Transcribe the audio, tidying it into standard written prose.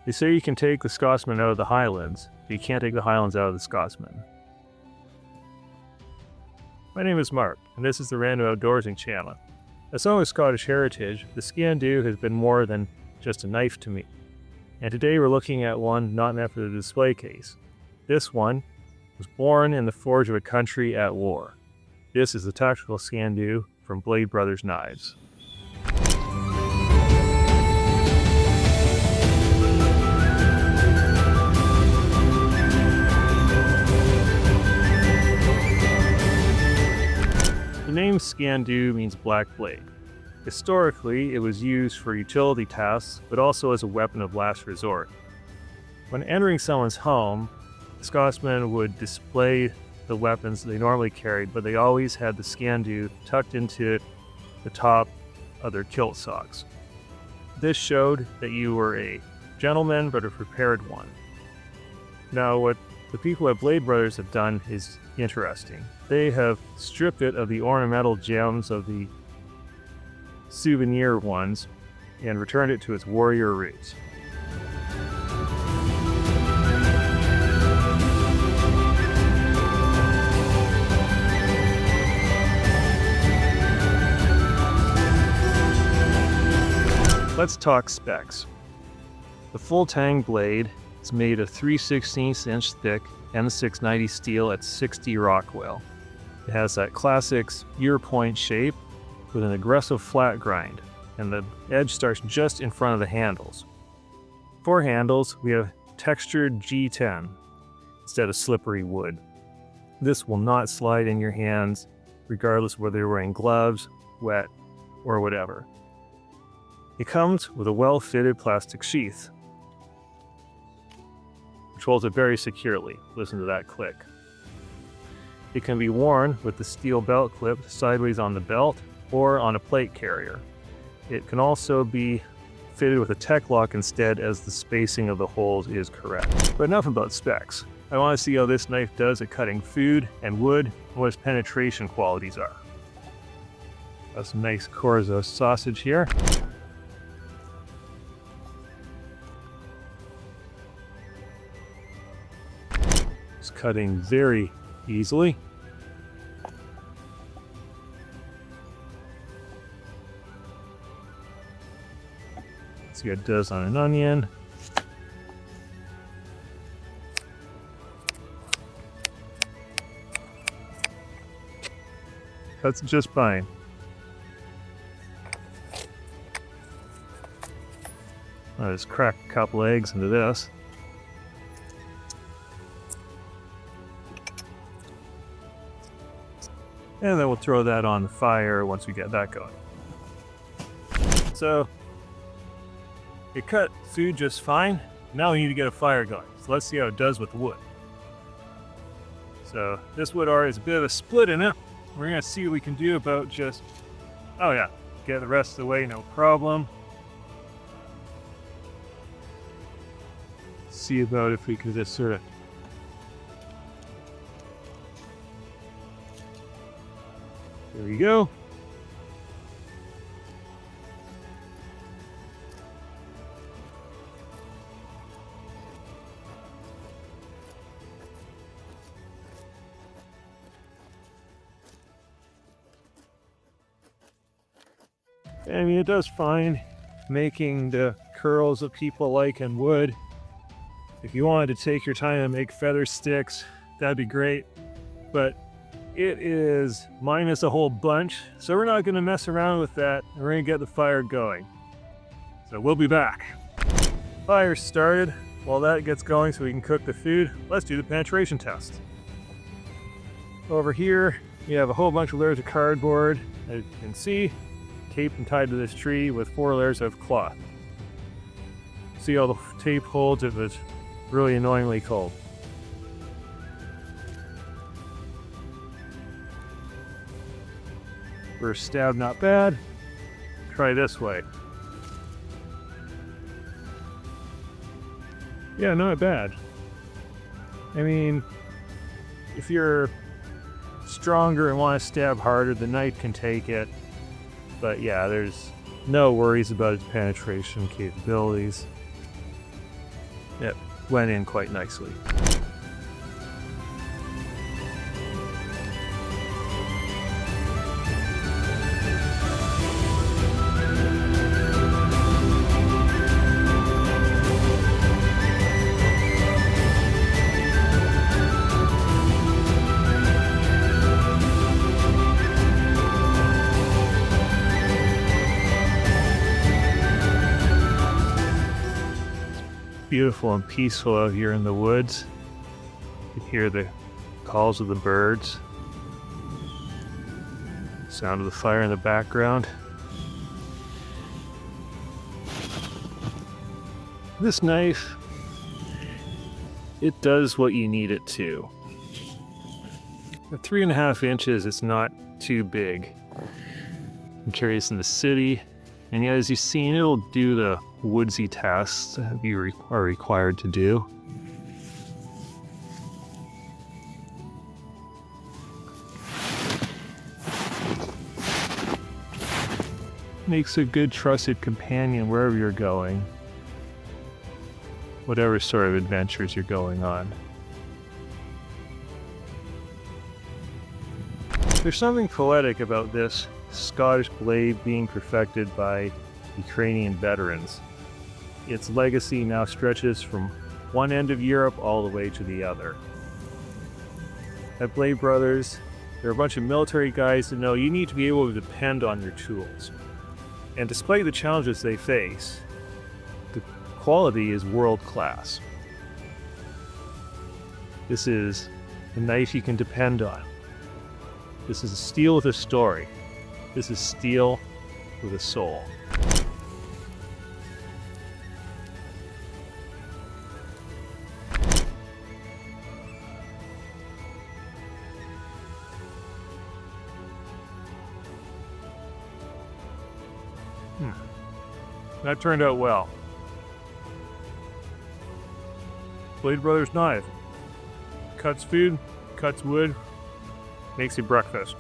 They say you can take the Scotsman out of the Highlands, but you can't take the Highlands out of the Scotsman. My name is Mark, and this is the Random Outdoorsing channel. As someone with Scottish heritage, the Sgian Dubh has been more than just a knife to me. And today we're looking at one not meant for the display case. This one was born in the forge of a country at war. This is the tactical Sgian Dubh from Blade Brothers Knives. The name Sgian Dubh means black blade. Historically, it was used for utility tasks, but also as a weapon of last resort. When entering someone's home, the Scotsmen would display the weapons they normally carried, but they always had the Sgian Dubh tucked into the top of their kilt socks. This showed that you were a gentleman, but a prepared one. Now, what the people at Blade Brothers have done is interesting. They have stripped it of the ornamental gems of the souvenir ones and returned it to its warrior roots. Let's talk specs. The full tang blade is made of 3/16 inch thick M690 steel at 60 Rockwell. It has that classic spear point shape with an aggressive flat grind, and the edge starts just in front of the handles. For handles, we have textured G10 instead of slippery wood. This will not slide in your hands, regardless whether you're wearing gloves, wet, or whatever. It comes with a well-fitted plastic sheath, which holds it very securely. Listen to that click. It can be worn with the steel belt clip sideways on the belt or on a plate carrier. It can also be fitted with a tech lock instead, as the spacing of the holes is correct. But enough about specs. I want to see how this knife does at cutting food and wood, and what its penetration qualities are. Got some nice chorizo sausage here. It's cutting very easily. See what it does on an onion. Cuts just fine. I'll just crack a couple eggs into this. And then we'll throw that on the fire once we get that going. So, it cut food just fine. Now we need to get a fire going. So let's see how it does with the wood. So this wood already has a bit of a split in it. We're gonna see what we can do about just, oh yeah, get the rest of the way, no problem. See about if we can just sort of there we go. I mean, it does fine, making the curls that people like in wood. If you wanted to take your time and make feather sticks, that'd be great. But it is minus a whole bunch, so we're not going to mess around with that, and we're going to get the fire going. So we'll be back. Fire started. While that gets going so we can cook the food, let's do the penetration test. Over here, we have a whole bunch of layers of cardboard, as you can see, taped and tied to this tree with 4 layers of cloth. See how the tape holds if it's really annoyingly cold. First stab, not bad. Try this way. Yeah, not bad. I mean, if you're stronger and want to stab harder, the knife can take it. But yeah, there's no worries about its penetration capabilities. It went in quite nicely. Beautiful and peaceful out here in the woods. You can hear the calls of the birds, sound of the fire in the background. This knife, it does what you need it to. At 3.5 inches, it's not too big. I'm curious in the city, and yet as you've seen, it'll do the woodsy tasks that you are required to do. Makes a good trusted companion wherever you're going, whatever sort of adventures you're going on. There's something poetic about this Scottish blade being perfected by Ukrainian veterans. Its legacy now stretches from one end of Europe all the way to the other. At Blade Brothers, there are a bunch of military guys that know you need to be able to depend on your tools. And despite the challenges they face, the quality is world class. This is a knife you can depend on. This is steel with a story. This is steel with a soul. That turned out well. Blade Brothers knife. Cuts food, cuts wood, makes you breakfast.